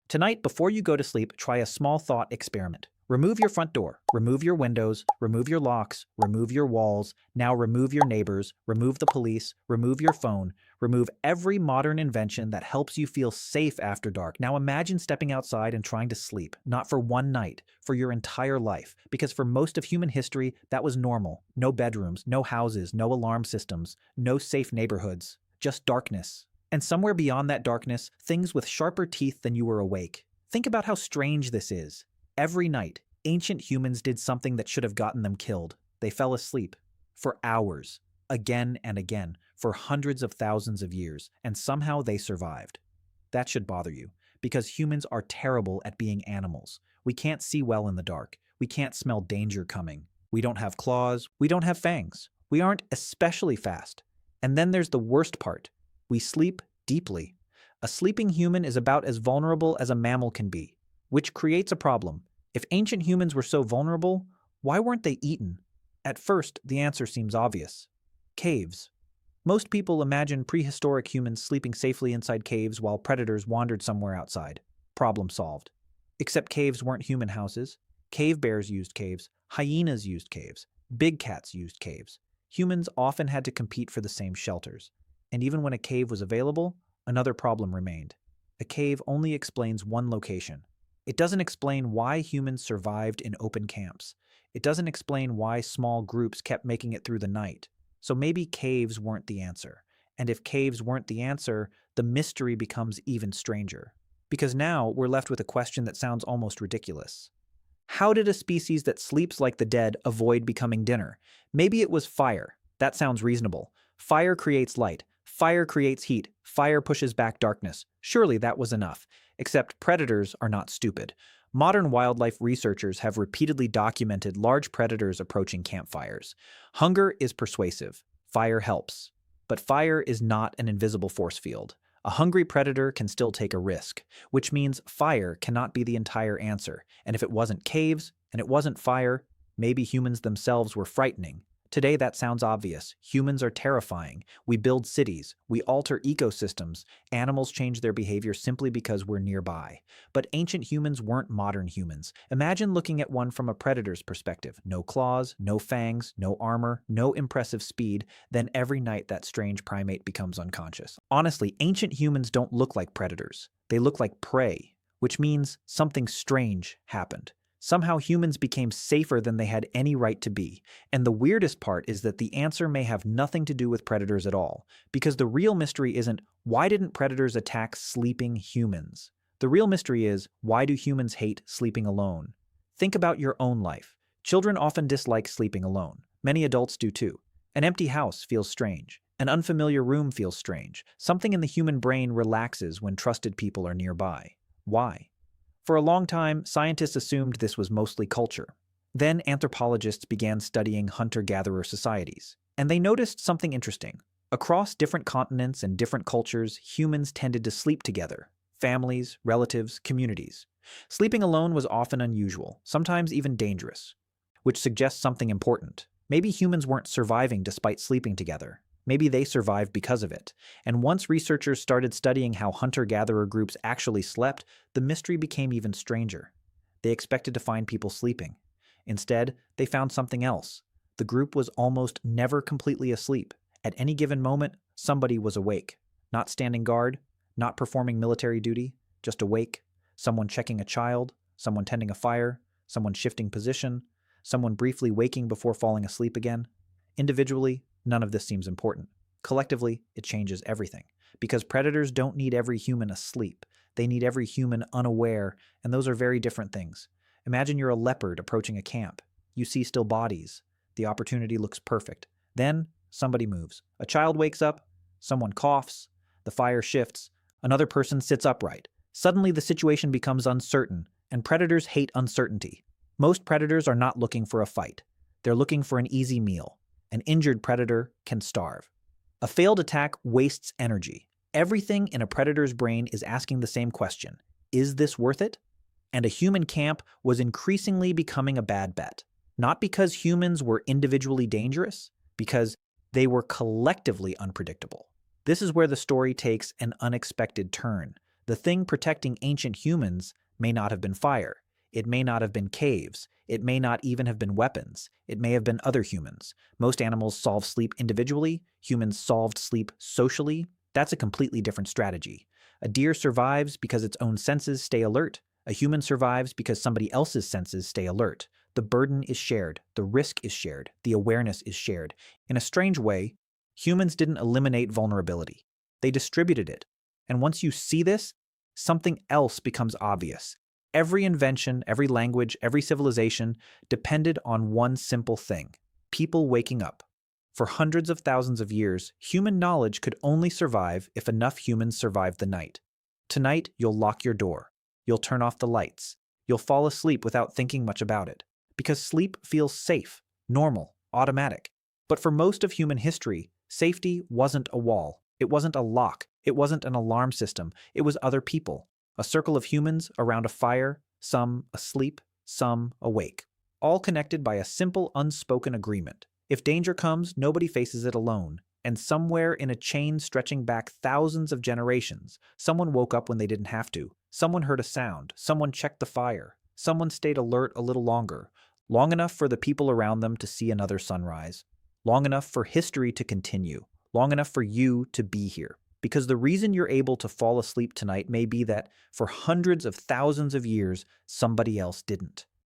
Tonight, before you go to sleep, try a small thought experiment. Remove your front door, remove your windows, remove your locks, remove your walls, now remove your neighbors, remove the police, remove your phone, remove every modern invention that helps you feel safe after dark. Now imagine stepping outside and trying to sleep, not for one night, for your entire life, because for most of human history, that was normal. No bedrooms, no houses, no alarm systems, no safe neighborhoods, just darkness. And somewhere beyond that darkness, things with sharper teeth than you were awake. Think about how strange this is. Every night, ancient humans did something that should have gotten them killed. They fell asleep. For hours. Again and again. For hundreds of thousands of years. And somehow they survived. That should bother you. Because humans are terrible at being animals. We can't see well in the dark. We can't smell danger coming. We don't have claws. We don't have fangs. We aren't especially fast. And then there's the worst part. We sleep deeply. A sleeping human is about as vulnerable as a mammal can be. Which creates a problem. If ancient humans were so vulnerable, why weren't they eaten? At first, the answer seems obvious. Caves. Most people imagine prehistoric humans sleeping safely inside caves while predators wandered somewhere outside. Problem solved. Except caves weren't human houses. Cave bears used caves. Hyenas used caves. Big cats used caves. Humans often had to compete for the same shelters. And even when a cave was available, another problem remained. A cave only explains one location. It doesn't explain why humans survived in open camps. It doesn't explain why small groups kept making it through the night. So maybe caves weren't the answer. And if caves weren't the answer, the mystery becomes even stranger. Because now we're left with a question that sounds almost ridiculous. How did a species that sleeps like the dead avoid becoming dinner? Maybe it was fire. That sounds reasonable. Fire creates light. Fire creates heat. Fire pushes back darkness. Surely that was enough. Except predators are not stupid. Modern wildlife researchers have repeatedly documented large predators approaching campfires. Hunger is persuasive. Fire helps. But fire is not an invisible force field. A hungry predator can still take a risk, which means fire cannot be the entire answer. And if it wasn't caves, and it wasn't fire, maybe humans themselves were frightening. Today that sounds obvious. Humans are terrifying. We build cities. We alter ecosystems. Animals change their behavior simply because we're nearby. But ancient humans weren't modern humans. Imagine looking at one from a predator's perspective. No claws, no fangs, no armor, no impressive speed. Then every night that strange primate becomes unconscious. Honestly, ancient humans don't look like predators. They look like prey, which means something strange happened. Somehow humans became safer than they had any right to be. And the weirdest part is that the answer may have nothing to do with predators at all, because the real mystery isn't why didn't predators attack sleeping humans? The real mystery is why do humans hate sleeping alone? Think about your own life. Children often dislike sleeping alone. Many adults do too. An empty house feels strange. An unfamiliar room feels strange. Something in the human brain relaxes when trusted people are nearby. Why? For a long time, scientists assumed this was mostly culture. Then anthropologists began studying hunter-gatherer societies. And they noticed something interesting. Across different continents and different cultures, humans tended to sleep together. Families, relatives, communities. Sleeping alone was often unusual, sometimes even dangerous. Which suggests something important. Maybe humans weren't surviving despite sleeping together. Maybe they survived because of it. And once researchers started studying how hunter-gatherer groups actually slept, the mystery became even stranger. They expected to find people sleeping. Instead, they found something else. The group was almost never completely asleep. At any given moment, somebody was awake. Not standing guard, not performing military duty, just awake. Someone checking a child, someone tending a fire, someone shifting position, someone briefly waking before falling asleep again. Individually, none of this seems important. Collectively, it changes everything. Because predators don't need every human asleep. They need every human unaware, and those are very different things. Imagine you're a leopard approaching a camp. You see still bodies. The opportunity looks perfect. Then, somebody moves. A child wakes up. Someone coughs. The fire shifts. Another person sits upright. Suddenly, the situation becomes uncertain, and predators hate uncertainty. Most predators are not looking for a fight. They're looking for an easy meal. An injured predator can starve. A failed attack wastes energy. Everything in a predator's brain is asking the same question. Is this worth it? And a human camp was increasingly becoming a bad bet. Not because humans were individually dangerous, because they were collectively unpredictable. This is where the story takes an unexpected turn. The thing protecting ancient humans may not have been fire. It may not have been caves. It may not even have been weapons. It may have been other humans. Most animals solve sleep individually. Humans solved sleep socially. That's a completely different strategy. A deer survives because its own senses stay alert. A human survives because somebody else's senses stay alert. The burden is shared. The risk is shared. The awareness is shared. In a strange way, humans didn't eliminate vulnerability. They distributed it. And once you see this, something else becomes obvious. Every invention, every language, every civilization depended on one simple thing: people waking up. For hundreds of thousands of years, human knowledge could only survive if enough humans survived the night. Tonight, you'll lock your door. You'll turn off the lights. You'll fall asleep without thinking much about it. Because sleep feels safe, normal, automatic. But for most of human history, safety wasn't a wall. It wasn't a lock. It wasn't an alarm system. It was other people. A circle of humans around a fire, some asleep, some awake. All connected by a simple, unspoken agreement. If danger comes, nobody faces it alone. And somewhere in a chain stretching back thousands of generations, someone woke up when they didn't have to. Someone heard a sound. Someone checked the fire. Someone stayed alert a little longer. Long enough for the people around them to see another sunrise. Long enough for history to continue. Long enough for you to be here. Because the reason you're able to fall asleep tonight may be that for hundreds of thousands of years, somebody else didn't.